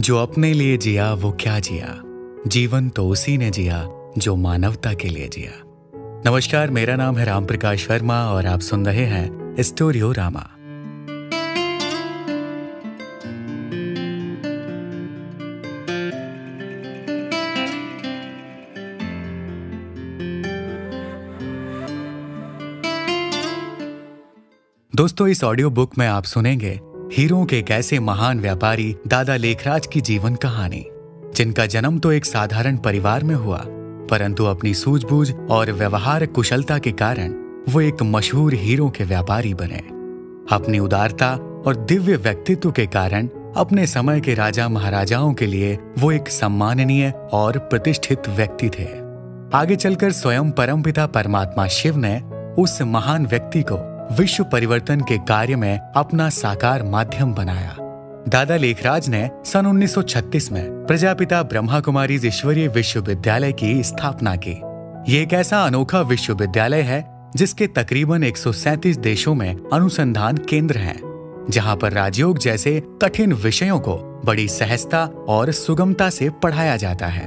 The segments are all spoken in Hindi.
जो अपने लिए जिया वो क्या जिया, जीवन तो उसी ने जिया जो मानवता के लिए जिया। नमस्कार, मेरा नाम है राम प्रकाश वर्मा और आप सुन रहे हैं स्टोरियो रामा। दोस्तों, इस ऑडियो बुक में आप सुनेंगे हीरों के एक ऐसे महान व्यापारी दादा लेखराज की जीवन कहानी, जिनका जन्म तो एक साधारण परिवार में हुआ, परंतु अपनी सूझबूझ और व्यवहार कुशलता के कारण वो एक मशहूर हीरो के व्यापारी बने। अपनी उदारता और दिव्य व्यक्तित्व के कारण अपने समय के राजा महाराजाओं के लिए वो एक सम्माननीय और प्रतिष्ठित व्यक्ति थे। आगे चलकर स्वयं परमपिता परमात्मा शिव ने उस महान व्यक्ति को विश्व परिवर्तन के कार्य में अपना साकार माध्यम बनाया। दादा लेखराज ने सन 1936 में प्रजापिता ब्रह्मा कुमारीज ईश्वरीय विश्वविद्यालय की स्थापना की। ये एक ऐसा अनोखा विश्वविद्यालय है जिसके तकरीबन 137 देशों में अनुसंधान केंद्र हैं, जहां पर राजयोग जैसे कठिन विषयों को बड़ी सहजता और सुगमता से पढ़ाया जाता है।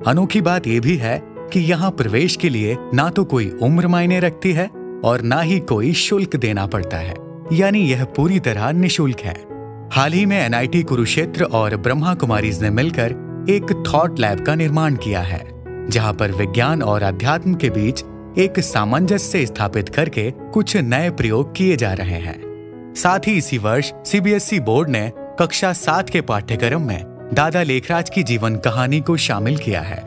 अनोखी बात यह भी है कि यहाँ प्रवेश के लिए ना तो कोई उम्र मायने रखती है और ना ही कोई शुल्क देना पड़ता है, यानी यह पूरी तरह निशुल्क है। हाल ही में NIT कुरुक्षेत्र और ब्रह्मा कुमारीज ने मिलकर एक थॉट लैब का निर्माण किया है, जहां पर विज्ञान और अध्यात्म के बीच एक सामंजस्य स्थापित करके कुछ नए प्रयोग किए जा रहे हैं। साथ ही इसी वर्ष CBSE बोर्ड ने कक्षा 7 के पाठ्यक्रम में दादा लेखराज की जीवन कहानी को शामिल किया है।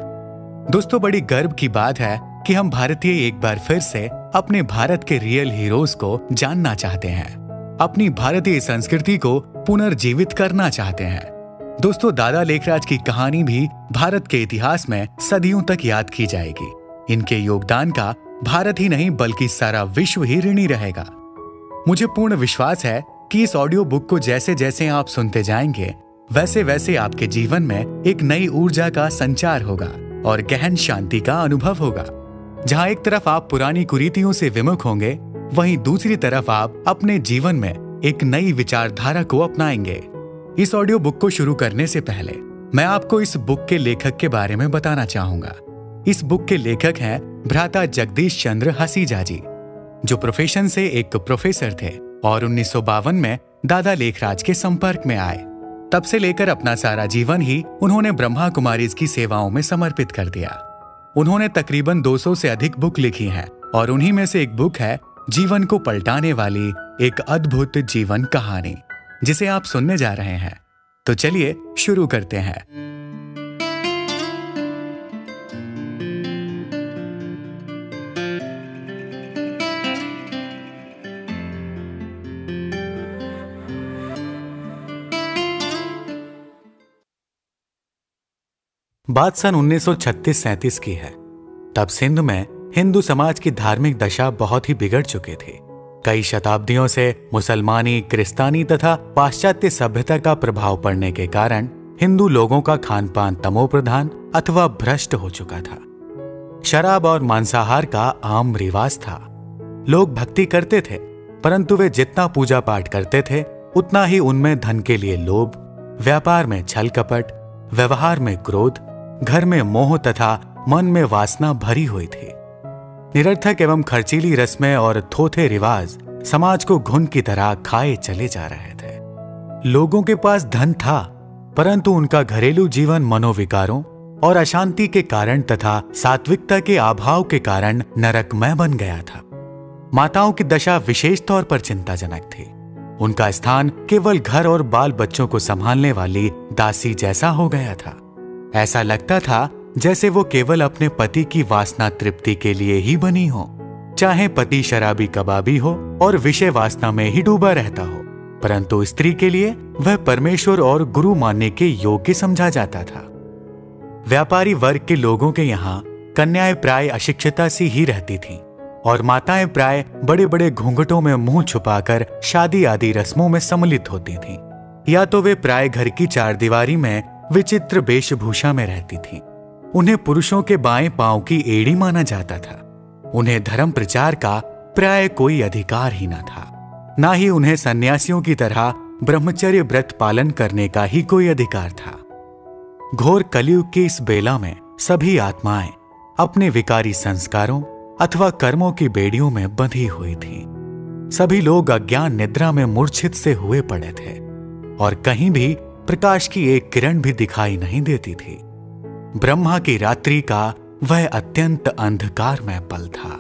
दोस्तों, बड़ी गर्व की बात है कि हम भारतीय एक बार फिर से अपने भारत के रियल हीरोज को जानना चाहते हैं, अपनी भारतीय संस्कृति को पुनर्जीवित करना चाहते हैं। दोस्तों, दादा लेखराज की कहानी भी भारत के इतिहास में सदियों तक याद की जाएगी। इनके योगदान का भारत ही नहीं बल्कि सारा विश्व ही ऋणी रहेगा। मुझे पूर्ण विश्वास है कि इस ऑडियो बुक को जैसे जैसे आप सुनते जाएंगे, वैसे वैसे आपके जीवन में एक नई ऊर्जा का संचार होगा और गहन शांति का अनुभव होगा। जहां एक तरफ आप पुरानी कुरीतियों से विमुख होंगे, वहीं दूसरी तरफ आप अपने जीवन में एक नई विचारधारा को अपनाएंगे। इस ऑडियो बुक को शुरू करने से पहले मैं आपको इस बुक के लेखक के बारे में बताना चाहूंगा। इस बुक के लेखक हैं भ्राता जगदीश चंद्र हसीजा जी, जो प्रोफेशन से एक प्रोफेसर थे और 1952 में दादा लेखराज के संपर्क में आए। तब से लेकर अपना सारा जीवन ही उन्होंने ब्रह्मा कुमारीज की सेवाओं में समर्पित कर दिया। उन्होंने तकरीबन 200 से अधिक बुक लिखी हैं और उन्हीं में से एक बुक है जीवन को पलटाने वाली एक अद्भुत जीवन कहानी, जिसे आप सुनने जा रहे हैं। तो चलिए शुरू करते हैं। बात सन 1936-37 की है। तब सिंध में हिंदू समाज की धार्मिक दशा बहुत ही बिगड़ चुकी थी। कई शताब्दियों से मुसलमानी, क्रिस्तानी तथा पाश्चात्य सभ्यता का प्रभाव पड़ने के कारण हिंदू लोगों का खान पान तमोप्रधान अथवा भ्रष्ट हो चुका था। शराब और मांसाहार का आम रिवाज था। लोग भक्ति करते थे, परंतु वे जितना पूजा पाठ करते थे उतना ही उनमें धन के लिए लोभ, व्यापार में छल कपट, व्यवहार में क्रोध, घर में मोह तथा मन में वासना भरी हुई थी। निरर्थक एवं खर्चीली रस्में और थोथे रिवाज समाज को घुन की तरह खाए चले जा रहे थे। लोगों के पास धन था, परंतु उनका घरेलू जीवन मनोविकारों और अशांति के कारण तथा सात्विकता के अभाव के कारण नरकमय बन गया था। माताओं की दशा विशेष तौर पर चिंताजनक थी। उनका स्थान केवल घर और बाल बच्चों को संभालने वाली दासी जैसा हो गया था। ऐसा लगता था जैसे वो केवल अपने पति की वासना तृप्ति के लिए ही बनी हो, चाहे पति शराबी कबाबी हो और विषय वासना में ही डूबा रहता हो, परंतु स्त्री के लिए वह परमेश्वर और गुरु मानने के योग्य समझा जाता था। व्यापारी वर्ग के लोगों के यहाँ कन्याएं प्राय अशिक्षिता सी ही रहती थीं और माताएं प्राय बड़े बड़े घूंघटों में मुंह छुपाकर शादी आदि रस्मों में सम्मिलित होती थीं, या तो वे प्राय घर की चारदीवारी में विचित्र वेशभूषा में रहती थीं। उन्हें पुरुषों के बाएं पांव की एड़ी माना जाता था। उन्हें धर्म प्रचार का प्राय कोई अधिकार ही न था। ना ही उन्हें सन्यासियों की तरह ब्रह्मचर्य व्रत पालन करने का ही कोई अधिकार था। घोर कलयुग की इस बेला में सभी आत्माएं अपने विकारी संस्कारों अथवा कर्मों की बेड़ियों में बंधी हुई थीं। सभी लोग अज्ञान निद्रा में मूर्छित से हुए पड़े थे और कहीं भी प्रकाश की एक किरण भी दिखाई नहीं देती थी। ब्रह्मा की रात्रि का वह अत्यंत अंधकारमय पल था।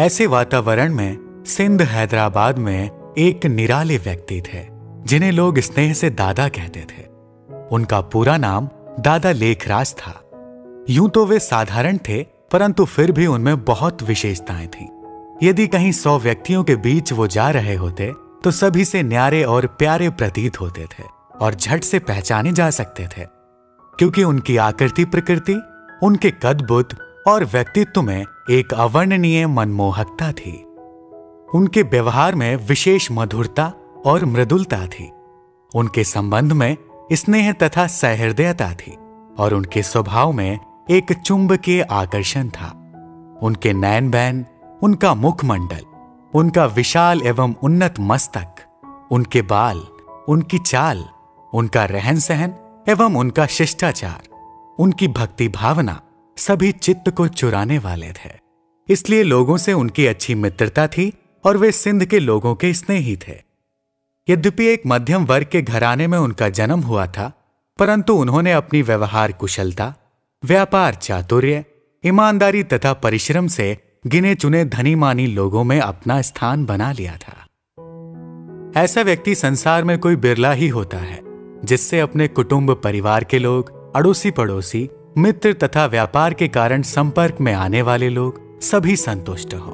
ऐसे वातावरण में सिंध हैदराबाद में एक निराले व्यक्ति थे जिन्हें लोग स्नेह से दादा कहते थे। उनका पूरा नाम दादा लेखराज था। यूं तो वे साधारण थे, परंतु फिर भी उनमें बहुत विशेषताएं थीं। यदि कहीं 100 व्यक्तियों के बीच वो जा रहे होते तो सभी से न्यारे और प्यारे प्रतीत होते थे और झट से पहचाने जा सकते थे, क्योंकि उनकी आकृति प्रकृति, उनके कद बुद्ध और व्यक्तित्व में एक अवर्णनीय मनमोहकता थी। उनके व्यवहार में विशेष मधुरता और मृदुलता थी। उनके संबंध में स्नेह तथा सहृदयता थी और उनके स्वभाव में एक चुंबकीय आकर्षण था। उनके नयन बैन, उनका मुखमंडल, उनका विशाल एवं उन्नत मस्तक, उनके बाल, उनकी चाल, उनका रहन सहन एवं उनका शिष्टाचार, उनकी भक्ति भावना सभी चित्त को चुराने वाले थे। इसलिए लोगों से उनकी अच्छी मित्रता थी और वे सिंध के लोगों के स्नेही थे। यद्यपि एक मध्यम वर्ग के घराने में उनका जन्म हुआ था, परंतु उन्होंने अपनी व्यवहार कुशलता, व्यापार चातुर्य, ईमानदारी तथा परिश्रम से गिने चुने धनी मानी लोगों में अपना स्थान बना लिया था। ऐसा व्यक्ति संसार में कोई बिरला ही होता है जिससे अपने कुटुंब परिवार के लोग, अड़ोसी पड़ोसी, मित्र तथा व्यापार के कारण संपर्क में आने वाले लोग सभी संतुष्ट हो।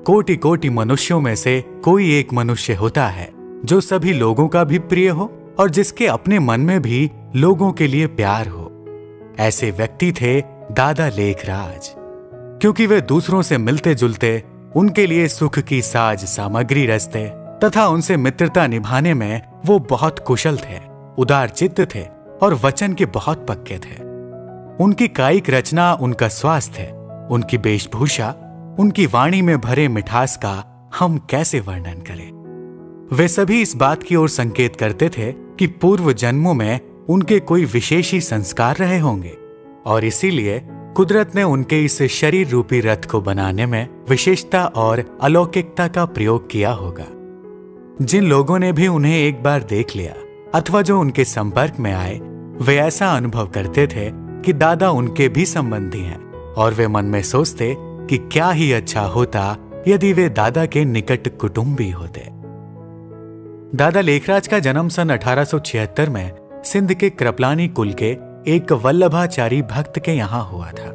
कोटि कोटि मनुष्यों में से कोई एक मनुष्य होता है जो सभी लोगों का भी प्रिय हो और जिसके अपने मन में भी लोगों के लिए प्यार हो। ऐसे व्यक्ति थे दादा लेखराज। क्योंकि वे दूसरों से मिलते जुलते, उनके लिए सुख की साज सामग्री रचते तथा उनसे मित्रता निभाने में वो बहुत कुशल थे, उदार चित्त थे और वचन के बहुत पक्के थे। उनकी कायिक रचना, उनका स्वास्थ्य, उनकी वेशभूषा, उनकी वाणी में भरे मिठास का हम कैसे वर्णन करें। वे सभी इस बात की ओर संकेत करते थे कि पूर्व जन्मों में उनके कोई विशेष ही संस्कार रहे होंगे और इसीलिए कुदरत ने उनके इस शरीर रूपी रथ को बनाने में विशेषता और अलौकिकता का प्रयोग किया होगा। जिन लोगों ने भी उन्हें एक बार देख लिया अथवा जो उनके संपर्क में आए, वे ऐसा अनुभव करते थे कि दादा उनके भी संबंधी हैं और वे मन में सोचते कि क्या ही अच्छा होता यदि वे दादा के निकट कुटुंबी होते। दादा लेखराज का जन्म सन 1876 में सिंध के कृपलानी कुल के एक वल्लभाचारी भक्त के यहां हुआ था।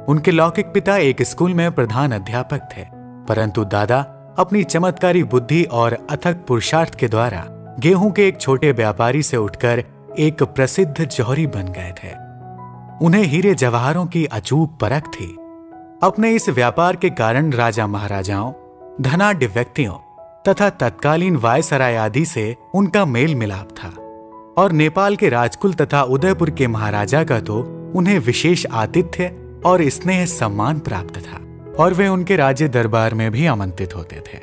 उनके लौकिक पिता एक स्कूल में प्रधान अध्यापक थे, परंतु दादा अपनी चमत्कारी बुद्धि और अथक पुरुषार्थ के द्वारा गेहूं के एक छोटे व्यापारी से उठकर एक प्रसिद्ध जौहरी बन गए थे। उन्हें हीरे जवाहरों की अचूक परख थी। अपने इस व्यापार के कारण राजा महाराजाओं, धनाढ्य व्यक्तियों तथा तत्कालीन वायसराय आदि से उनका मेल मिलाप था और नेपाल के राजकुल तथा उदयपुर के महाराजा का तो उन्हें विशेष आतिथ्य और स्नेह सम्मान प्राप्त था और वे उनके राज्य दरबार में भी आमंत्रित होते थे।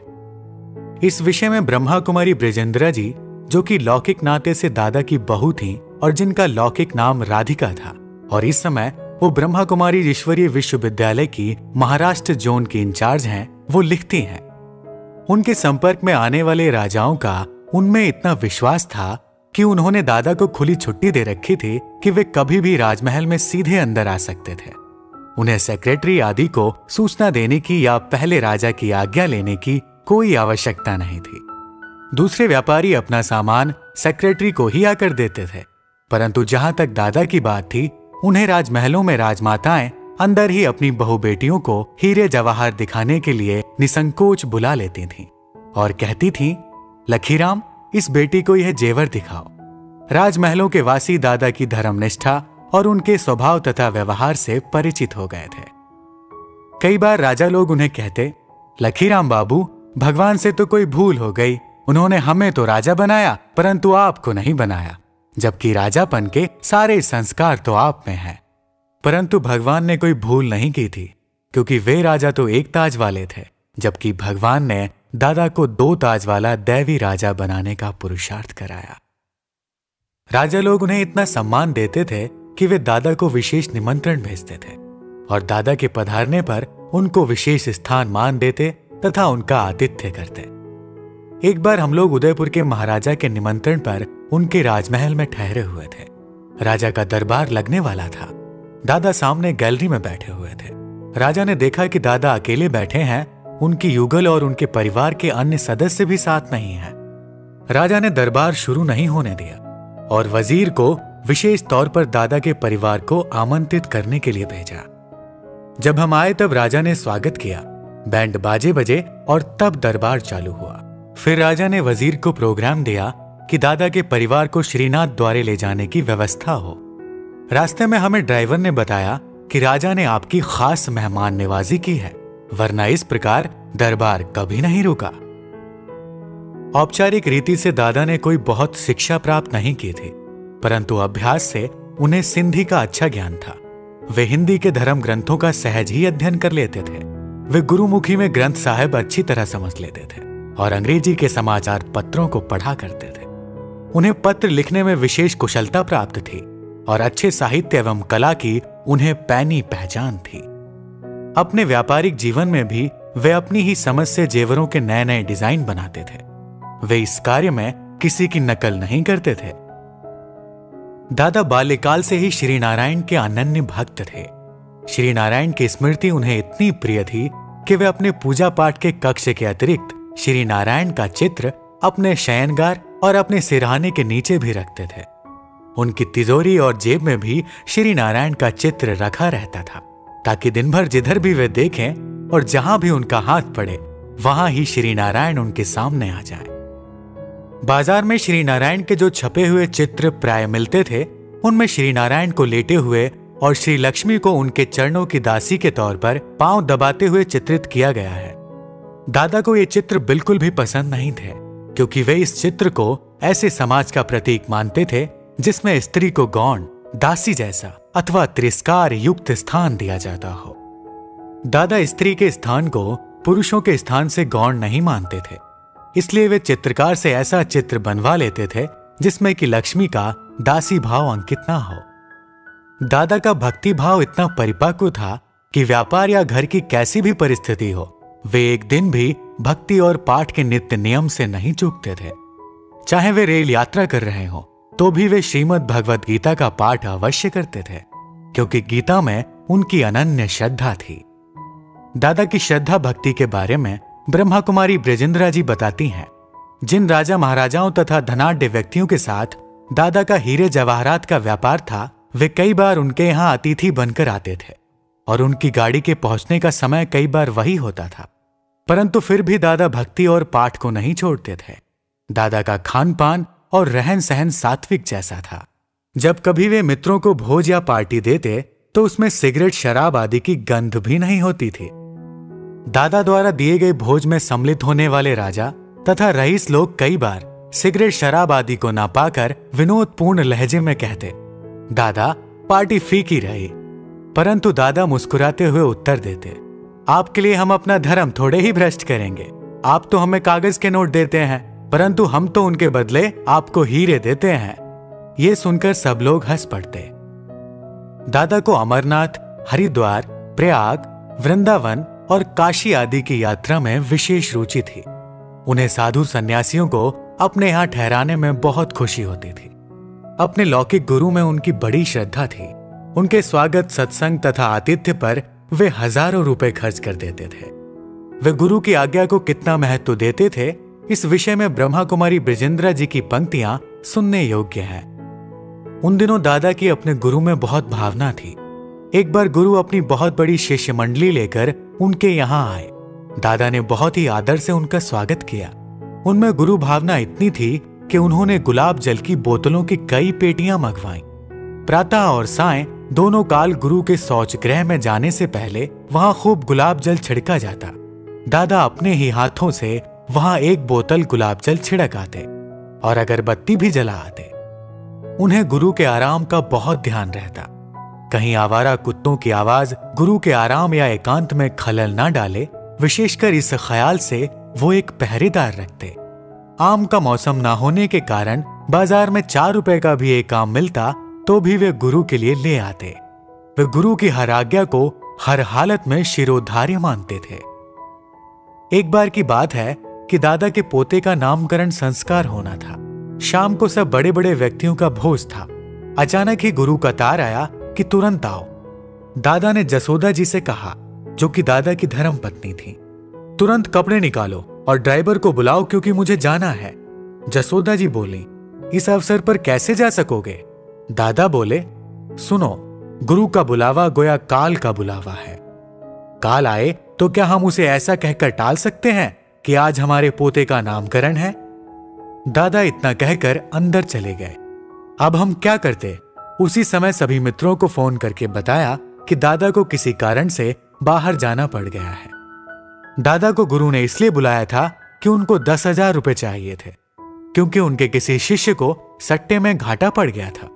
इस विषय में ब्रह्मा कुमारी ब्रजेंद्रा जी, जो कि लौकिक नाते से दादा की बहू थीं और जिनका लौकिक नाम राधिका था और इस समय वो ब्रह्मा कुमारी ईश्वरीय विश्वविद्यालय की महाराष्ट्र जोन की इंचार्ज हैं, वो लिखती हैं, उनके संपर्क में आने वाले राजाओं का उनमें इतना विश्वास था कि उन्होंने दादा को खुली छुट्टी दे रखी थी कि वे कभी भी राजमहल में सीधे अंदर आ सकते थे। उन्हें सेक्रेटरी आदि को सूचना देने की या पहले राजा की आज्ञा लेने की कोई आवश्यकता नहीं थी। दूसरे व्यापारी अपना सामान सेक्रेटरी को ही आकर देते थे, परंतु जहां तक दादा की बात थी, उन्हें राजमहलों में राजमाताएं अंदर ही अपनी बहु बेटियों को हीरे जवाहर दिखाने के लिए निसंकोच बुला लेती थीं और कहती थीं, लखीराम, इस बेटी को यह जेवर दिखाओ। राजमहलों के वासी दादा की धर्मनिष्ठा और उनके स्वभाव तथा व्यवहार से परिचित हो गए थे। कई बार राजा लोग उन्हें कहते, लखीराम बाबू, भगवान से तो कोई भूल हो गई, उन्होंने हमें तो राजा बनाया परंतु आपको नहीं बनाया, जबकि राजापन के सारे संस्कार तो आप में हैं। परंतु भगवान ने कोई भूल नहीं की थी, क्योंकि वे राजा तो एक ताज वाले थे, जबकि भगवान ने दादा को 2 ताज वाला दैवी राजा बनाने का पुरुषार्थ कराया। राजा लोग उन्हें इतना सम्मान देते थे कि वे दादा को विशेष निमंत्रण भेजते थे और दादा के पधारने पर उनको विशेष स्थान मान देते तथा उनका आतिथ्य करते। एक बार हम लोग उदयपुर के महाराजा के निमंत्रण पर उनके राजमहल में ठहरे हुए थे। राजा का दरबार लगने वाला था। दादा सामने गैलरी में बैठे हुए थे। राजा ने देखा कि दादा अकेले बैठे हैं, उनकी युगल और उनके परिवार के अन्य सदस्य भी साथ नहीं हैं। राजा ने दरबार शुरू नहीं होने दिया और वजीर को विशेष तौर पर दादा के परिवार को आमंत्रित करने के लिए भेजा। जब हम आए तब राजा ने स्वागत किया, बैंड बाजे बजे और तब दरबार चालू हुआ। फिर राजा ने वजीर को प्रोग्राम दिया कि दादा के परिवार को श्रीनाथ द्वारे ले जाने की व्यवस्था हो। रास्ते में हमें ड्राइवर ने बताया कि राजा ने आपकी खास मेहमान नवाजी की है, वरना इस प्रकार दरबार कभी नहीं रुका। औपचारिक रीति से दादा ने कोई बहुत शिक्षा प्राप्त नहीं की थी, परंतु अभ्यास से उन्हें सिंधी का अच्छा ज्ञान था। वे हिंदी के धर्म ग्रंथों का सहज ही अध्ययन कर लेते थे। वे गुरुमुखी में ग्रंथ साहिब अच्छी तरह समझ लेते थे और अंग्रेजी के समाचार पत्रों को पढ़ा करते थे। उन्हें पत्र लिखने में विशेष कुशलता प्राप्त थी और अच्छे साहित्य एवं कला की उन्हें पैनी पहचान थी। अपने व्यापारिक जीवन में भी वे अपनी ही समझ से जेवरों के नए नए डिजाइन बनाते थे। वे इस कार्य में किसी की नकल नहीं करते थे। दादा बाल्यकाल से ही श्री नारायण के अनन्य भक्त थे। श्री नारायण की स्मृति उन्हें इतनी प्रिय थी कि वे अपने पूजा पाठ के कक्ष के अतिरिक्त श्री नारायण का चित्र अपने शयनगार और अपने सिरहाने के नीचे भी रखते थे। उनकी तिजोरी और जेब में भी श्री नारायण का चित्र रखा रहता था, ताकि दिन भर जिधर भी वे देखें और जहां भी उनका हाथ पड़े वहां ही श्री नारायण उनके सामने आ जाए। बाजार में श्री नारायण के जो छपे हुए चित्र प्राय मिलते थे, उनमें श्री नारायण को लेटे हुए और श्री लक्ष्मी को उनके चरणों की दासी के तौर पर पांव दबाते हुए चित्रित किया गया है। दादा को ये चित्र बिल्कुल भी पसंद नहीं थे, क्योंकि वे इस चित्र को ऐसे समाज का प्रतीक मानते थे जिसमें स्त्री को गौण, दासी जैसा अथवा तिरस्कार युक्त स्थान दिया जाता हो। दादा स्त्री के स्थान को पुरुषों के स्थान से गौण नहीं मानते थे, इसलिए वे चित्रकार से ऐसा चित्र बनवा लेते थे जिसमें कि लक्ष्मी का दासी भाव अंकित ना हो। दादा का भक्ति भाव इतना परिपक्व था कि व्यापार या घर की कैसी भी परिस्थिति हो, वे एक दिन भी भक्ति और पाठ के नित्य नियम से नहीं चूकते थे। चाहे वे रेल यात्रा कर रहे हो तो भी वे श्रीमद् भगवत गीता का पाठ अवश्य करते थे, क्योंकि गीता में उनकी अनन्य श्रद्धा थी। दादा की श्रद्धा भक्ति के बारे में ब्रह्मा कुमारी ब्रजेंद्रा जी बताती हैं, जिन राजा महाराजाओं तथा धनाढ्य व्यक्तियों के साथ दादा का हीरे जवाहरात का व्यापार था, वे कई बार उनके यहाँ अतिथि बनकर आते थे और उनकी गाड़ी के पहुंचने का समय कई बार वही होता था, परंतु फिर भी दादा भक्ति और पाठ को नहीं छोड़ते थे। दादा का खान पान और रहन सहन सात्विक जैसा था। जब कभी वे मित्रों को भोज या पार्टी देते तो उसमें सिगरेट, शराब आदि की गंध भी नहीं होती थी। दादा द्वारा दिए गए भोज में सम्मिलित होने वाले राजा तथा रईस लोग कई बार सिगरेट, शराब आदि को ना पाकर विनोदपूर्ण लहजे में कहते, दादा पार्टी फीकी रही। परंतु दादा मुस्कुराते हुए उत्तर देते, आपके लिए हम अपना धर्म थोड़े ही भ्रष्ट करेंगे। आप तो हमें कागज के नोट देते हैं, परंतु हम तो उनके बदले आपको हीरे देते हैं। ये सुनकर सब लोग हंस पड़ते। दादा को अमरनाथ, हरिद्वार, प्रयाग, वृंदावन और काशी आदि की यात्रा में विशेष रुचि थी। उन्हें साधु सन्यासियों को अपने यहाँ ठहराने में बहुत खुशी होती थी। अपने लौकिक गुरु में उनकी बड़ी श्रद्धा थी। उनके स्वागत, सत्संग तथा आतिथ्य पर वे हजारों रुपए खर्च कर देते थे। वे गुरु की आज्ञा को कितना महत्व देते थे, इस विषय में ब्रह्मा कुमारी ब्रजेंद्रा जी की पंक्तियां सुनने योग्य हैं। उन दिनों दादा की अपने गुरु में बहुत भावना थी। एक बार गुरु अपनी बहुत बड़ी शिष्य मंडली लेकर उनके यहाँ आए। दादा ने बहुत ही आदर से उनका स्वागत किया। उनमें गुरु भावना इतनी थी कि उन्होंने गुलाब जल की बोतलों की कई पेटियां मंगवाईं। प्रातः और सायं दोनों काल गुरु के शौच गृह में जाने से पहले वहां खूब गुलाब जल छिड़का जाता। दादा अपने ही हाथों से वहां एक बोतल गुलाब जल छिड़क आते और अगरबत्ती भी जला आते। उन्हें गुरु के आराम का बहुत ध्यान रहता। कहीं आवारा कुत्तों की आवाज गुरु के आराम या एकांत में खलल ना डाले, विशेषकर इस ख्याल से वो एक पहरेदार रखते। आम का मौसम ना होने के कारण बाजार में 4 रुपए का भी एक आम मिलता तो भी वे गुरु के लिए ले आते। वे गुरु की हर आज्ञा को हर हालत में शिरोधार्य मानते थे। एक बार की बात है कि दादा के पोते का नामकरण संस्कार होना था। शाम को सब बड़े बड़े व्यक्तियों का भोज था। अचानक ही गुरु का तार आया कि तुरंत आओ। दादा ने जसोदा जी से कहा, जो कि दादा की धर्म पत्नी थी, तुरंत कपड़े निकालो और ड्राइवर को बुलाओ क्योंकि मुझे जाना है। जसोदा जी बोली, इस अवसर पर कैसे जा सकोगे? दादा बोले, सुनो, गुरु का बुलावा गोया काल का बुलावा है। काल आए तो क्या हम उसे ऐसा कहकर टाल सकते हैं कि आज हमारे पोते का नामकरण है? दादा इतना कहकर अंदर चले गए। अब हम क्या करते? उसी समय सभी मित्रों को फोन करके बताया कि दादा को किसी कारण से बाहर जाना पड़ गया है। दादा को गुरु ने इसलिए बुलाया था कि उनको 10,000 रुपए चाहिए थे, क्योंकि उनके किसी शिष्य को सट्टे में घाटा पड़ गया था।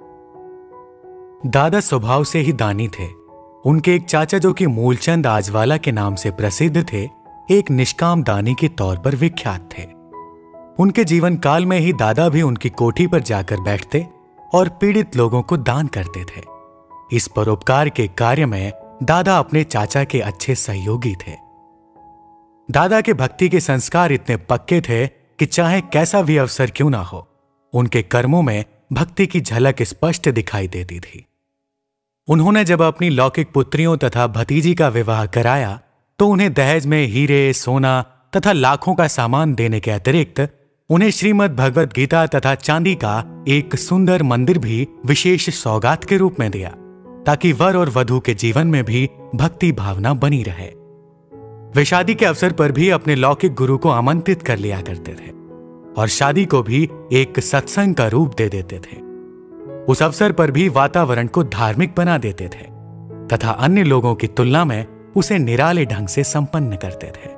दादा स्वभाव से ही दानी थे। उनके एक चाचा, जो कि मूलचंद आजवाला के नाम से प्रसिद्ध थे, एक निष्काम दानी के तौर पर विख्यात थे। उनके जीवन काल में ही दादा भी उनकी कोठी पर जाकर बैठते और पीड़ित लोगों को दान करते थे। इस परोपकार के कार्य में दादा अपने चाचा के अच्छे सहयोगी थे। दादा के भक्ति के संस्कार इतने पक्के थे कि चाहे कैसा भी अवसर क्यों ना हो, उनके कर्मों में भक्ति की झलक स्पष्ट दिखाई देती थी। उन्होंने जब अपनी लौकिक पुत्रियों तथा भतीजी का विवाह कराया तो उन्हें दहेज में हीरे, सोना तथा लाखों का सामान देने के अतिरिक्त उन्हें श्रीमद् भगवत गीता तथा चांदी का एक सुंदर मंदिर भी विशेष सौगात के रूप में दिया, ताकि वर और वधू के जीवन में भी भक्ति भावना बनी रहे। वे शादी के अवसर पर भी अपने लौकिक गुरु को आमंत्रित कर लिया करते थे और शादी को भी एक सत्संग का रूप दे देते थे। उस अवसर पर भी वातावरण को धार्मिक बना देते थे तथा अन्य लोगों की तुलना में उसे निराले ढंग से संपन्न करते थे।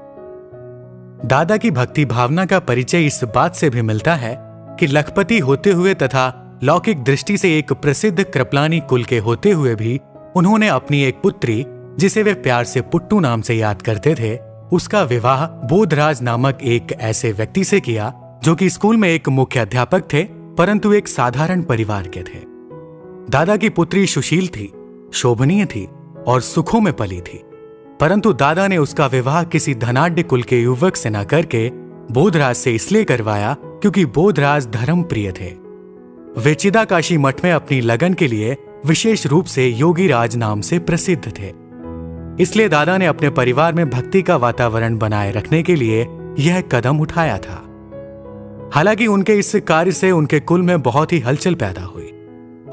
दादा की भक्ति भावना का परिचय इस बात से भी मिलता है कि लखपति होते हुए तथा लौकिक दृष्टि से एक प्रसिद्ध कृपलानी कुल के होते हुए भी उन्होंने अपनी एक पुत्री, जिसे वे प्यार से पुट्टू नाम से याद करते थे, उसका विवाह बोधराज नामक एक ऐसे व्यक्ति से किया जो कि स्कूल में एक मुख्य अध्यापक थे, परंतु एक साधारण परिवार के थे। दादा की पुत्री सुशील थी, शोभनीय थी और सुखों में पली थी, परंतु दादा ने उसका विवाह किसी धनाढ्य कुल के युवक से न करके बोधराज से इसलिए करवाया क्योंकि बोधराज धर्म प्रिय थे। वे चिदाकाशी मठ में अपनी लगन के लिए विशेष रूप से योगी राज नाम से प्रसिद्ध थे। इसलिए दादा ने अपने परिवार में भक्ति का वातावरण बनाए रखने के लिए यह कदम उठाया था। हालांकि उनके इस कार्य से उनके कुल में बहुत ही हलचल पैदा हुई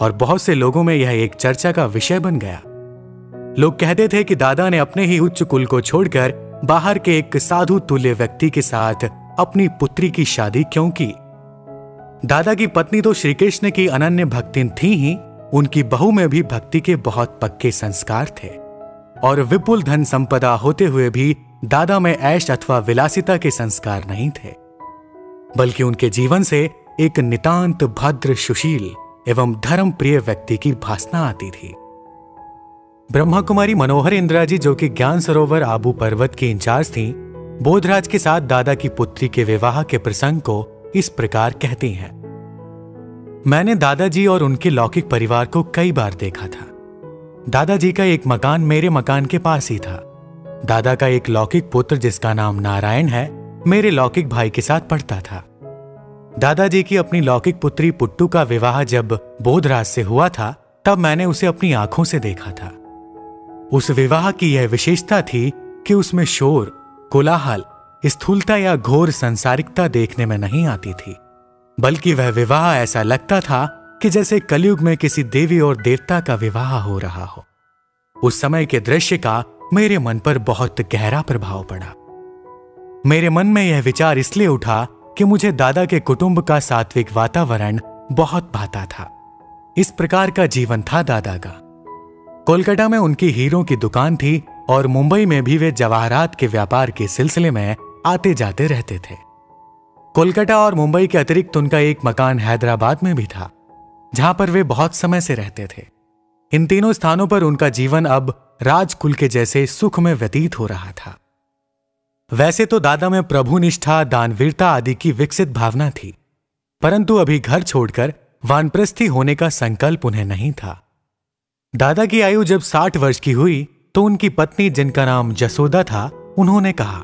और बहुत से लोगों में यह एक चर्चा का विषय बन गया। लोग कहते थे कि दादा ने अपने ही उच्च कुल को छोड़कर बाहर के एक साधु तुल्य व्यक्ति के साथ अपनी पुत्री की शादी क्यों की। दादा की पत्नी तो श्री कृष्ण की अनन्य भक्तिन थी ही, उनकी बहू में भी भक्ति के बहुत पक्के संस्कार थे और विपुल धन संपदा होते हुए भी दादा में ऐश अथवा विलासिता के संस्कार नहीं थे, बल्कि उनके जीवन से एक नितांत भद्र, सुशील एवं धर्म प्रिय व्यक्ति की भासना आती थी। ब्रह्मा कुमारी मनोहर इंदिरा जी, जो कि ज्ञान सरोवर आबू पर्वत की इंचार्ज थीं, बोधराज के साथ दादा की पुत्री के विवाह के प्रसंग को इस प्रकार कहती हैं। मैंने दादाजी और उनके लौकिक परिवार को कई बार देखा था। दादाजी का एक मकान मेरे मकान के पास ही था। दादा का एक लौकिक पुत्र, जिसका नाम नारायण है, मेरे लौकिक भाई के साथ पढ़ता था। दादाजी की अपनी लौकिक पुत्री पुट्टू का विवाह जब बोधराज से हुआ था, तब मैंने उसे अपनी आंखों से देखा था। उस विवाह की यह विशेषता थी कि उसमें शोर, कोलाहल, स्थूलता या घोर संसारिकता देखने में नहीं आती थी, बल्कि वह विवाह ऐसा लगता था कि जैसे कलयुग में किसी देवी और देवता का विवाह हो रहा हो। उस समय के दृश्य का मेरे मन पर बहुत गहरा प्रभाव पड़ा। मेरे मन में यह विचार इसलिए उठा कि मुझे दादा के कुटुंब का सात्विक वातावरण बहुत भाता था। इस प्रकार का जीवन था दादा का। कोलकाता में उनकी हीरों की दुकान थी और मुंबई में भी वे जवाहरात के व्यापार के सिलसिले में आते जाते रहते थे। कोलकाता और मुंबई के अतिरिक्त उनका एक मकान हैदराबाद में भी था, जहां पर वे बहुत समय से रहते थे। इन तीनों स्थानों पर उनका जीवन अब राजकुल के जैसे सुख में व्यतीत हो रहा था। वैसे तो दादा में प्रभु निष्ठा, दानवीरता आदि की विकसित भावना थी, परंतु अभी घर छोड़कर वानप्रस्थी होने का संकल्प उन्हें नहीं था। दादा की आयु जब 60 वर्ष की हुई तो उनकी पत्नी, जिनका नाम जसोदा था, उन्होंने कहा,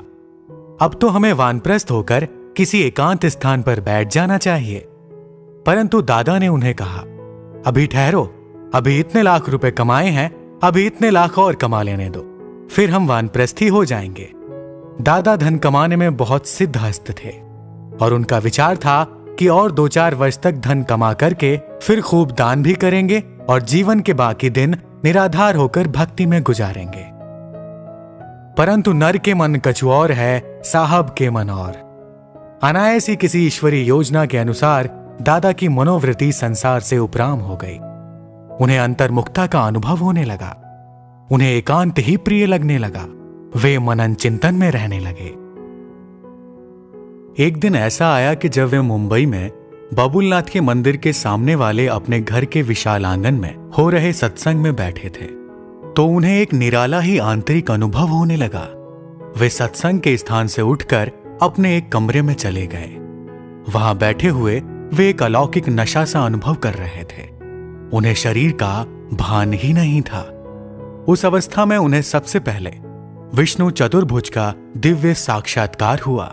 अब तो हमें वानप्रस्थ होकर किसी एकांत स्थान पर बैठ जाना चाहिए। परंतु दादा ने उन्हें कहा, अभी ठहरो, अभी इतने लाख रुपए कमाए हैं, अभी इतने लाख और कमा लेने दो, फिर हम वानप्रस्थी हो जाएंगे। दादा धन कमाने में बहुत सिद्धहस्त थे और उनका विचार था कि और 2-4 वर्ष तक धन कमा करके फिर खूब दान भी करेंगे और जीवन के बाकी दिन निराधार होकर भक्ति में गुजारेंगे। परंतु नर के मन कछु और है, साहब के मन और। अनायास ही किसी ईश्वरीय योजना के अनुसार दादा की मनोवृत्ति संसार से उपराम हो गई। उन्हें अंतर्मुखता का अनुभव होने लगा, उन्हें एकांत ही प्रिय लगने लगा। वे मनन चिंतन में रहने लगे। एक दिन ऐसा आया कि जब वे मुंबई में बबुलनाथ के मंदिर के सामने वाले अपने घर के विशाल आंगन में हो रहे सत्संग में बैठे थे, तो उन्हें एक निराला ही आंतरिक अनुभव होने लगा। वे सत्संग के स्थान से उठकर अपने एक कमरे में चले गए। वहां बैठे हुए वे एक अलौकिक नशा सा अनुभव कर रहे थे। उन्हें शरीर का भान ही नहीं था। उस अवस्था में उन्हें सबसे पहले विष्णु चतुर्भुज का दिव्य साक्षात्कार हुआ।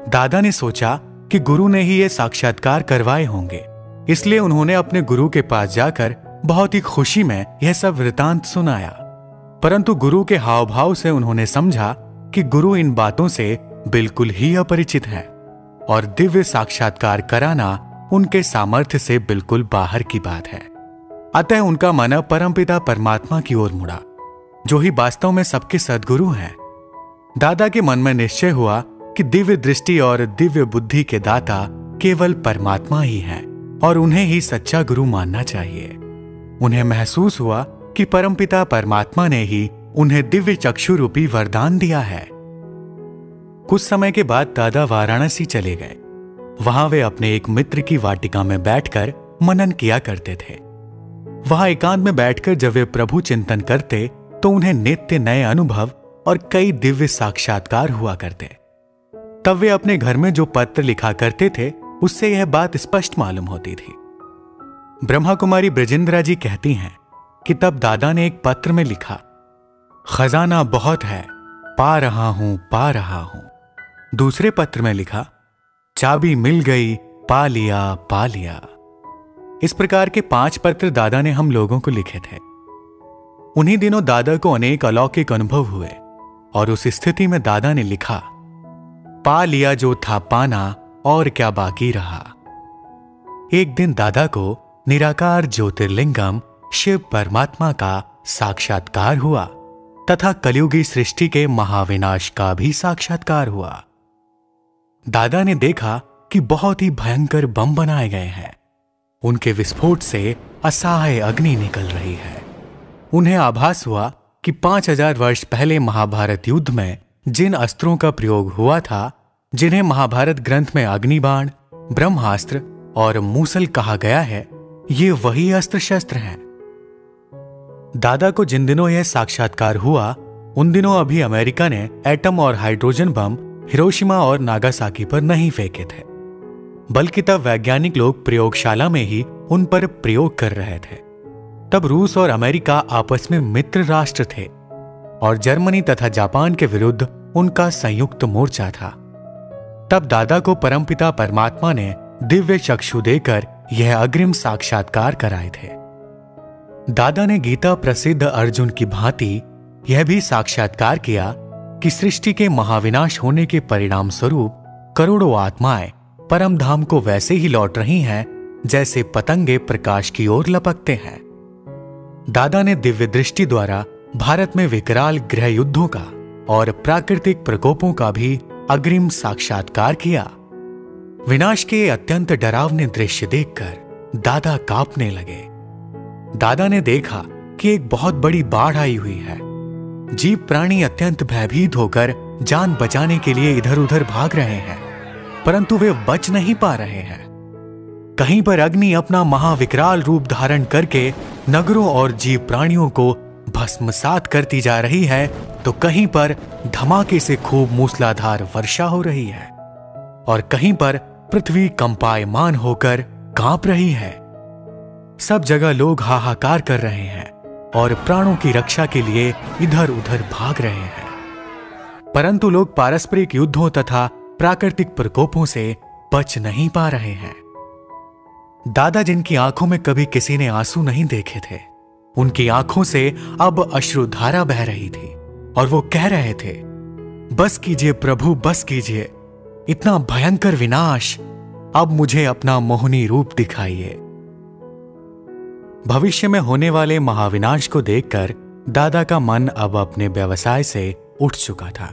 दादा ने सोचा कि गुरु ने ही ये साक्षात्कार करवाए होंगे, इसलिए उन्होंने अपने गुरु के पास जाकर बहुत ही खुशी में यह सब वृतांत सुनाया। परंतु गुरु के हाव भाव से उन्होंने समझा कि गुरु इन बातों से बिल्कुल ही अपरिचित है और दिव्य साक्षात्कार कराना उनके सामर्थ्य से बिल्कुल बाहर की बात है। अतः उनका मन परमपिता परमात्मा की ओर मुड़ा, जो ही वास्तव में सबके सद्गुरु हैं। दादा के मन में निश्चय हुआ कि दिव्य दृष्टि और दिव्य बुद्धि के दाता केवल परमात्मा ही हैं और उन्हें ही सच्चा गुरु मानना चाहिए। उन्हें महसूस हुआ कि परमपिता परमात्मा ने ही उन्हें दिव्य चक्षु रूपी वरदान दिया है। कुछ समय के बाद दादा वाराणसी चले गए। वहां वे अपने एक मित्र की वाटिका में बैठकर मनन किया करते थे। वहां एकांत में बैठकर जब वे प्रभु चिंतन करते तो उन्हें नित्य नए अनुभव और कई दिव्य साक्षात्कार हुआ करते। तब वे अपने घर में जो पत्र लिखा करते थे उससे यह बात स्पष्ट मालूम होती थी। ब्रह्मा कुमारी ब्रजेंद्रा जी कहती हैं कि तब दादा ने एक पत्र में लिखा, खजाना बहुत है, पा रहा हूं, पा रहा हूं। दूसरे पत्र में लिखा, चाबी मिल गई, पा लिया, पा लिया। इस प्रकार के 5 पत्र दादा ने हम लोगों को लिखे थे। उन्हीं दिनों दादा को अनेक अलौकिक अनुभव हुए और उस स्थिति में दादा ने लिखा, पा लिया जो था पाना, और क्या बाकी रहा। एक दिन दादा को निराकार ज्योतिर्लिंगम शिव परमात्मा का साक्षात्कार हुआ तथा कलयुगी सृष्टि के महाविनाश का भी साक्षात्कार हुआ। दादा ने देखा कि बहुत ही भयंकर बम बनाए गए हैं। उनके विस्फोट से असहाय अग्नि निकल रही है। उन्हें आभास हुआ कि 5000 वर्ष पहले महाभारत युद्ध में जिन अस्त्रों का प्रयोग हुआ था, जिन्हें महाभारत ग्रंथ में अग्निबाण, ब्रह्मास्त्र और मूसल कहा गया है, ये वही अस्त्र शस्त्र हैं। दादा को जिन दिनों यह साक्षात्कार हुआ, उन दिनों अभी अमेरिका ने एटम और हाइड्रोजन बम हिरोशिमा और नागासाकी पर नहीं फेंके थे, बल्कि तब वैज्ञानिक लोग प्रयोगशाला में ही उन पर प्रयोग कर रहे थे। तब रूस और अमेरिका आपस में मित्र राष्ट्र थे और जर्मनी तथा जापान के विरुद्ध उनका संयुक्त मोर्चा था। तब दादा को परमपिता परमात्मा ने दिव्य चक्षु देकर यह अग्रिम साक्षात्कार कराए थे। दादा ने गीता प्रसिद्ध अर्जुन की भांति यह भी साक्षात्कार किया कि सृष्टि के महाविनाश होने के परिणाम स्वरूप करोड़ों आत्माएं परम धाम को वैसे ही लौट रही हैं जैसे पतंगे प्रकाश की ओर लपकते हैं। दादा ने दिव्य दृष्टि द्वारा भारत में विकराल गृह युद्धों का और प्राकृतिक प्रकोपों का भी अग्रिम साक्षात्कार किया। विनाश के अत्यंत डरावने दृश्य देखकर दादा कांपने लगे। दादा ने देखा कि एक बहुत बड़ी बाढ़ आई हुई है। जीव प्राणी अत्यंत भयभीत होकर जान बचाने के लिए इधर उधर भाग रहे हैं, परंतु वे बच नहीं पा रहे हैं। कहीं पर अग्नि अपना महाविकराल रूप धारण करके नगरों और जीव प्राणियों को भस्मसात करती जा रही है, तो कहीं पर धमाके से खूब मूसलाधार वर्षा हो रही है और कहीं पर पृथ्वी कंपायमान होकर कांप रही है। सब जगह लोग हाहाकार कर रहे हैं और प्राणों की रक्षा के लिए इधर उधर भाग रहे हैं, परंतु लोग पारस्परिक युद्धों तथा प्राकृतिक प्रकोपों से बच नहीं पा रहे हैं। दादा, जिनकी आंखों में कभी किसी ने आंसू नहीं देखे थे, उनकी आंखों से अब अश्रुधारा बह रही थी और वो कह रहे थे, बस कीजिए प्रभु, बस कीजिए, इतना भयंकर विनाश, अब मुझे अपना मोहनी रूप दिखाइए। भविष्य में होने वाले महाविनाश को देखकर दादा का मन अब अपने व्यवसाय से उठ चुका था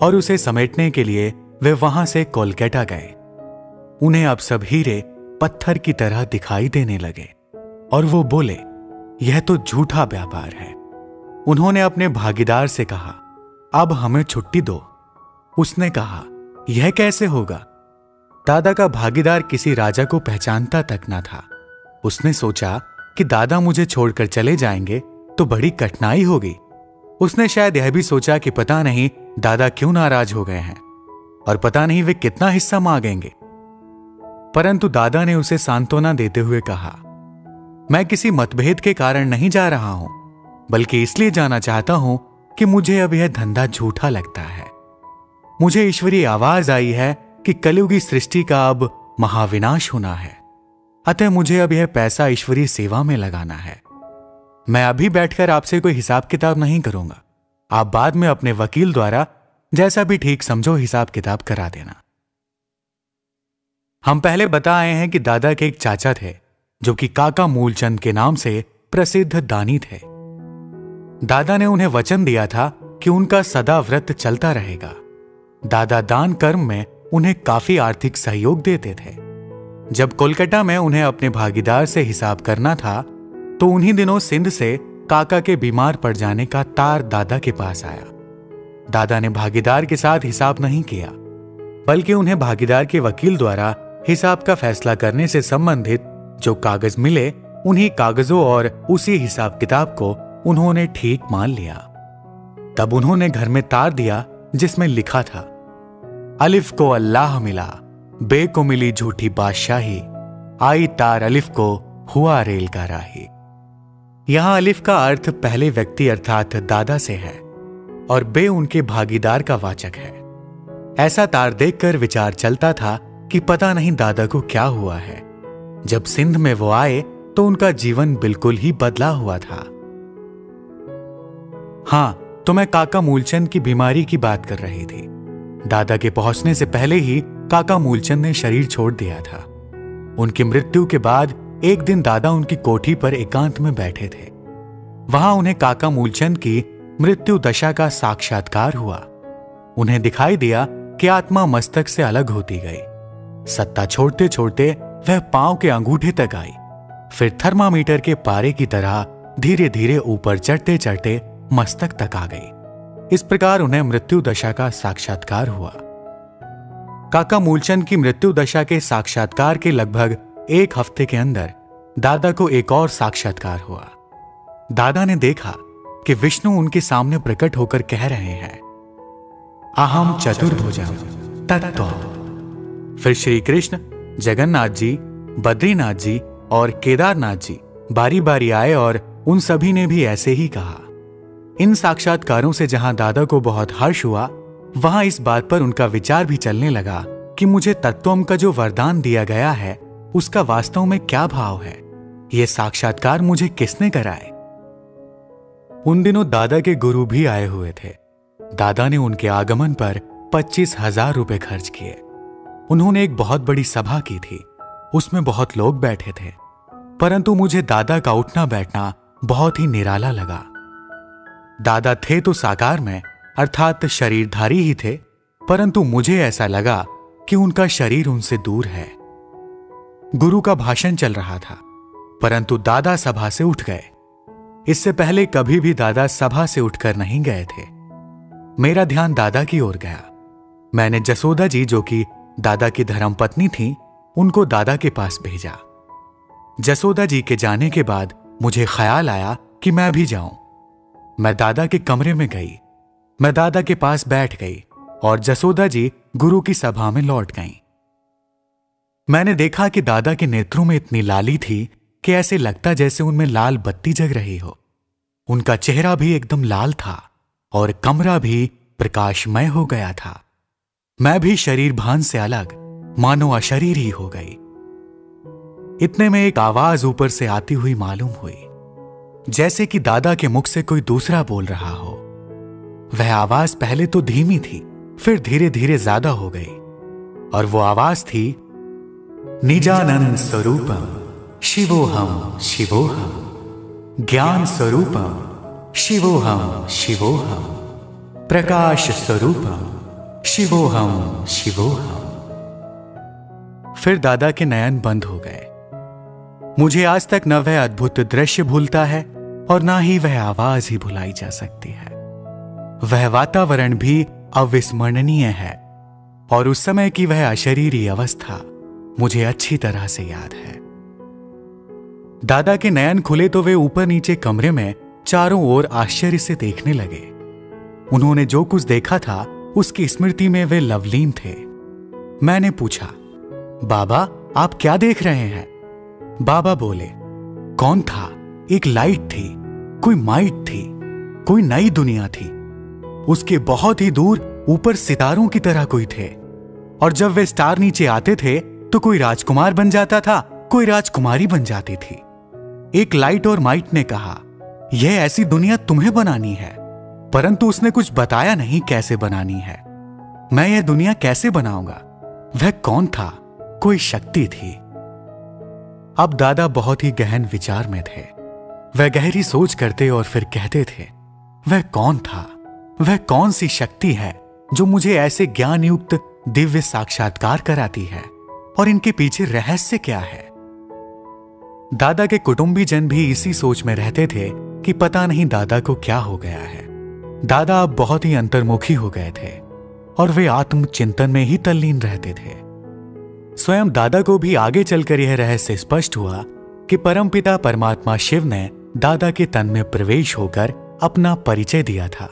और उसे समेटने के लिए वे वहां से कोलकाता गए। उन्हें अब सब हीरे पत्थर की तरह दिखाई देने लगे और वो बोले, यह तो झूठा व्यापार है। उन्होंने अपने भागीदार से कहा, अब हमें छुट्टी दो। उसने कहा, यह कैसे होगा? दादा का भागीदार किसी राजा को पहचानता तक न था। उसने सोचा कि दादा मुझे छोड़कर चले जाएंगे तो बड़ी कठिनाई होगी। उसने शायद यह भी सोचा कि पता नहीं दादा क्यों नाराज हो गए हैं और पता नहीं वे कितना हिस्सा मांगेंगे। परंतु दादा ने उसे सांत्वना देते हुए कहा, मैं किसी मतभेद के कारण नहीं जा रहा हूं, बल्कि इसलिए जाना चाहता हूं कि मुझे अब यह धंधा झूठा लगता है। मुझे ईश्वरीय आवाज आई है कि कलयुगी सृष्टि का अब महाविनाश होना है, अतः मुझे अब यह पैसा ईश्वरीय सेवा में लगाना है। मैं अभी बैठकर आपसे कोई हिसाब किताब नहीं करूंगा। आप बाद में अपने वकील द्वारा जैसा भी ठीक समझो हिसाब किताब करा देना। हम पहले बता आए हैं कि दादा के एक चाचा थे जो कि काका मूलचंद के नाम से प्रसिद्ध दानी थे। दादा ने उन्हें वचन दिया था कि उनका सदा व्रत चलता रहेगा। दादा दान कर्म में उन्हें काफी आर्थिक सहयोग देते थे। जब कोलकाता में उन्हें अपने भागीदार से हिसाब करना था तो उन्हीं दिनों सिंध से काका के बीमार पड़ जाने का तार दादा के पास आया। दादा ने भागीदार के साथ हिसाब नहीं किया, बल्कि उन्हें भागीदार के वकील द्वारा हिसाब का फैसला करने से संबंधित जो कागज मिले उन्हीं कागजों और उसी हिसाब किताब को उन्होंने ठीक मान लिया। तब उन्होंने घर में तार दिया जिसमें लिखा था, अलिफ को अल्लाह मिला, बे को मिली झूठी बादशाही, आई तार अलिफ को हुआ रेल का राही। यहां अलिफ का अर्थ पहले व्यक्ति अर्थात दादा से है और बे उनके भागीदार का वाचक है। ऐसा तार देखकर विचार चलता था कि पता नहीं दादा को क्या हुआ है। जब सिंध में वो आए तो उनका जीवन बिल्कुल ही बदला हुआ था। हां, तो मैं काका मूलचंद की बीमारी की बात कर रही थी। दादा के पहुंचने से पहले ही काका मूलचंद ने शरीर छोड़ दिया था। उनकी मृत्यु के बाद एक दिन दादा उनकी कोठी पर एकांत में बैठे थे। वहां उन्हें काका मूलचंद की मृत्यु दशा का साक्षात्कार हुआ। उन्हें दिखाई दिया कि आत्मा मस्तक से अलग होती गई। सत्ता छोड़ते छोड़ते वह पांव के अंगूठे तक आई, फिर थर्मामीटर के पारे की तरह धीरे धीरे ऊपर चढ़ते चढ़ते मस्तक तक आ गई। इस प्रकार उन्हें मृत्यु दशा का साक्षात्कार हुआ। काका मूलचंद की मृत्यु दशा के साक्षात्कार के लगभग एक हफ्ते के अंदर दादा को एक और साक्षात्कार हुआ। दादा ने देखा कि विष्णु उनके सामने प्रकट होकर कह रहे हैं, अहम चतुर्भुजम तत्त्व। फिर श्री कृष्ण, जगन्नाथ जी, बद्रीनाथ जी और केदारनाथ जी बारी बारी आए और उन सभी ने भी ऐसे ही कहा। इन साक्षात्कारों से जहां दादा को बहुत हर्ष हुआ, वहां इस बात पर उनका विचार भी चलने लगा कि मुझे तत्वम का जो वरदान दिया गया है उसका वास्तव में क्या भाव है, यह साक्षात्कार मुझे किसने कराए। उन दिनों दादा के गुरु भी आए हुए थे। दादा ने उनके आगमन पर 25,000 रुपए खर्च किए। उन्होंने एक बहुत बड़ी सभा की थी, उसमें बहुत लोग बैठे थे, परंतु मुझे दादा का उठना बैठना बहुत ही निराला लगा। दादा थे तो साकार में अर्थात शरीरधारी ही थे, परंतु मुझे ऐसा लगा कि उनका शरीर उनसे दूर है। गुरु का भाषण चल रहा था, परंतु दादा सभा से उठ गए। इससे पहले कभी भी दादा सभा से उठकर नहीं गए थे। मेरा ध्यान दादा की ओर गया। मैंने जसोदा जी, जो कि दादा की धर्मपत्नी थी, उनको दादा के पास भेजा। जसोदा जी के जाने के बाद मुझे ख्याल आया कि मैं भी जाऊं। मैं दादा के कमरे में गई। मैं दादा के पास बैठ गई और जसोदा जी गुरु की सभा में लौट गईं। मैंने देखा कि दादा के नेत्रों में इतनी लाली थी कि ऐसे लगता जैसे उनमें लाल बत्ती जग रही हो। उनका चेहरा भी एकदम लाल था और कमरा भी प्रकाशमय हो गया था। मैं भी शरीर भान से अलग मानो अशरीर ही हो गई। इतने में एक आवाज ऊपर से आती हुई मालूम हुई, जैसे कि दादा के मुख से कोई दूसरा बोल रहा हो। वह आवाज पहले तो धीमी थी, फिर धीरे धीरे ज्यादा हो गई और वो आवाज थी, निजानंद स्वरूपम शिवोहम शिवोहम, ज्ञान स्वरूपम शिवोहम शिवोहम, प्रकाश स्वरूपम शिवोहम शिवोहम। फिर दादा के नयन बंद हो गए। मुझे आज तक न वह अद्भुत दृश्य भूलता है और ना ही वह आवाज ही भुलाई जा सकती है। वह वातावरण भी अविस्मरणीय है और उस समय की वह अशरीरी अवस्था मुझे अच्छी तरह से याद है। दादा के नयन खुले तो वे ऊपर नीचे कमरे में चारों ओर आश्चर्य से देखने लगे। उन्होंने जो कुछ देखा था उसकी स्मृति में वे लवलीन थे। मैंने पूछा, बाबा आप क्या देख रहे हैं? बाबा बोले, कौन था? एक लाइट थी, कोई माइट थी, कोई नई दुनिया थी। उसके बहुत ही दूर ऊपर सितारों की तरह कोई थे और जब वे स्टार नीचे आते थे तो कोई राजकुमार बन जाता था, कोई राजकुमारी बन जाती थी। एक लाइट और माइट ने कहा, यह ऐसी दुनिया तुम्हें बनानी है, परंतु उसने कुछ बताया नहीं कैसे बनानी है। मैं यह दुनिया कैसे बनाऊंगा? वह कौन था? कोई शक्ति थी। अब दादा बहुत ही गहन विचार में थे। वह गहरी सोच करते और फिर कहते थे, वह कौन था? वह कौन सी शक्ति है जो मुझे ऐसे ज्ञान युक्त दिव्य साक्षात्कार कराती है और इनके पीछे रहस्य क्या है? दादा के कुटुंबीजन भी इसी सोच में रहते थे कि पता नहीं दादा को क्या हो गया है। दादा अब बहुत ही अंतर्मुखी हो गए थे और वे आत्मचिंतन में ही तल्लीन रहते थे। स्वयं दादा को भी आगे चलकर यह रहस्य स्पष्ट हुआ कि परमपिता परमात्मा शिव ने दादा के तन में प्रवेश होकर अपना परिचय दिया था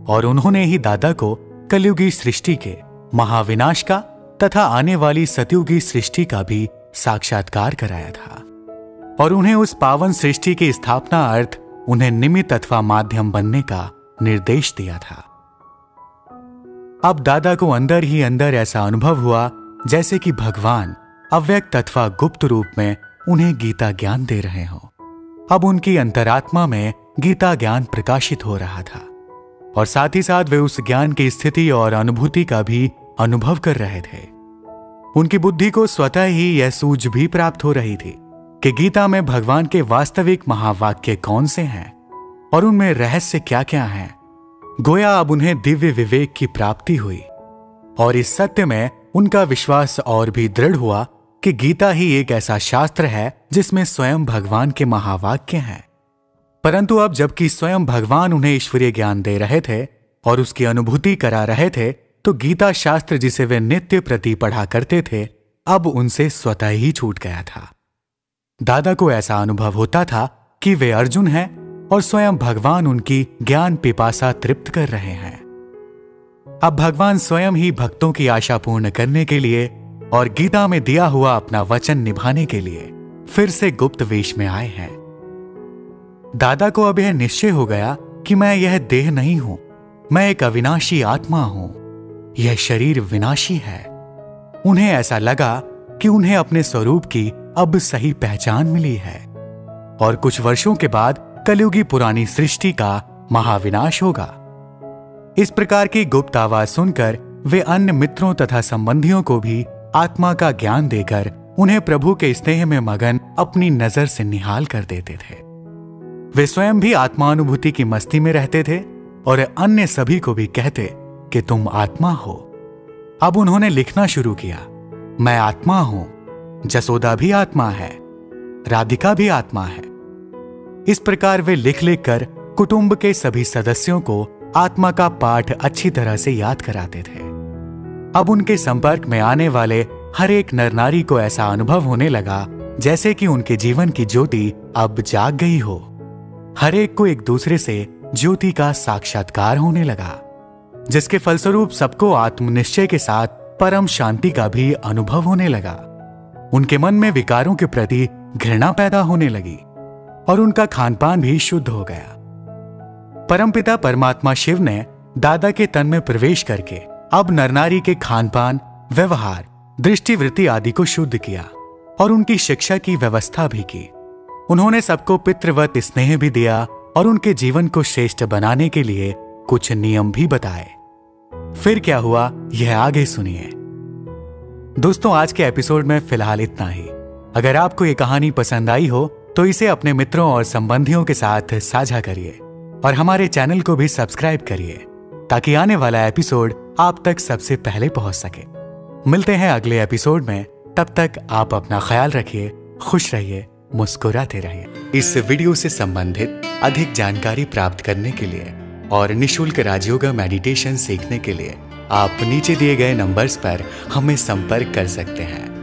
और उन्होंने ही दादा को कलयुगी सृष्टि के महाविनाश का तथा आने वाली सतयुगी सृष्टि का भी साक्षात्कार कराया था और उन्हें उस पावन सृष्टि की स्थापना अर्थ उन्हें निमित्त अथवा माध्यम बनने का निर्देश दिया था। अब दादा को अंदर ही अंदर ऐसा अनुभव हुआ जैसे कि भगवान अव्यक्त अथवा गुप्त रूप में उन्हें गीता ज्ञान दे रहे हो। अब उनकी अंतरात्मा में गीता ज्ञान प्रकाशित हो रहा था और साथ ही साथ वे उस ज्ञान की स्थिति और अनुभूति का भी अनुभव कर रहे थे। उनकी बुद्धि को स्वतः ही यह सूझ भी प्राप्त हो रही थी कि गीता में भगवान के वास्तविक महावाक्य कौन से हैं और उनमें रहस्य क्या क्या हैं। गोया अब उन्हें दिव्य विवेक की प्राप्ति हुई और इस सत्य में उनका विश्वास और भी दृढ़ हुआ कि गीता ही एक ऐसा शास्त्र है जिसमें स्वयं भगवान के महावाक्य हैं। परंतु अब जबकि स्वयं भगवान उन्हें ईश्वरीय ज्ञान दे रहे थे और उसकी अनुभूति करा रहे थे, तो गीता शास्त्र जिसे वे नित्य प्रति पढ़ा करते थे अब उनसे स्वतः ही छूट गया था। दादा को ऐसा अनुभव होता था कि वे अर्जुन हैं और स्वयं भगवान उनकी ज्ञान पिपासा तृप्त कर रहे हैं। अब भगवान स्वयं ही भक्तों की आशा पूर्ण करने के लिए और गीता में दिया हुआ अपना वचन निभाने के लिए फिर से गुप्त वेश में आए हैं। दादा को अब यह निश्चय हो गया कि मैं यह देह नहीं हूं, मैं एक अविनाशी आत्मा हूं, यह शरीर विनाशी है। उन्हें ऐसा लगा कि उन्हें अपने स्वरूप की अब सही पहचान मिली है और कुछ वर्षों के बाद कलयुगी पुरानी सृष्टि का महाविनाश होगा। इस प्रकार की गुप्त आवाज सुनकर वे अन्य मित्रों तथा संबंधियों को भी आत्मा का ज्ञान देकर उन्हें प्रभु के स्नेह में मगन अपनी नजर से निहाल कर देते थे। वे स्वयं भी आत्मानुभूति की मस्ती में रहते थे और अन्य सभी को भी कहते कि तुम आत्मा हो। अब उन्होंने लिखना शुरू किया, मैं आत्मा हूं, जसोदा भी आत्मा है, राधिका भी आत्मा है। इस प्रकार वे लिख लिख कर कुटुंब के सभी सदस्यों को आत्मा का पाठ अच्छी तरह से याद कराते थे। अब उनके संपर्क में आने वाले हर एक नर नारी को ऐसा अनुभव होने लगा जैसे कि उनके जीवन की ज्योति अब जाग गई हो। हर एक को एक दूसरे से ज्योति का साक्षात्कार होने लगा। जिसके फलस्वरूप सबको आत्मनिश्चय के साथ परम शांति का भी अनुभव होने लगा। उनके मन में विकारों के प्रति घृणा पैदा होने लगी और उनका खानपान भी शुद्ध हो गया। परमपिता परमात्मा शिव ने दादा के तन में प्रवेश करके अब नरनारी के खानपान, व्यवहार, दृष्टिवृत्ति आदि को शुद्ध किया और उनकी शिक्षा की व्यवस्था भी की। उन्होंने सबको पितृवत स्नेह भी दिया और उनके जीवन को श्रेष्ठ बनाने के लिए कुछ नियम भी बताए। फिर क्या हुआ, यह आगे सुनिए। दोस्तों, आज के एपिसोड में फिलहाल इतना ही। अगर आपको ये कहानी पसंद आई हो तो इसे अपने मित्रों और संबंधियों के साथ साझा करिए और हमारे चैनल को भी सब्सक्राइब करिए ताकि आने वाला एपिसोड आप तक सबसे पहले पहुंच सके। मिलते हैं अगले एपिसोड में। तब तक आप अपना ख्याल रखिए, खुश रहिए, मुस्कुराते रहिए। इस वीडियो से संबंधित अधिक जानकारी प्राप्त करने के लिए और निशुल्क राजयोगा मेडिटेशन सीखने के लिए आप नीचे दिए गए नंबर्स पर हमें संपर्क कर सकते हैं।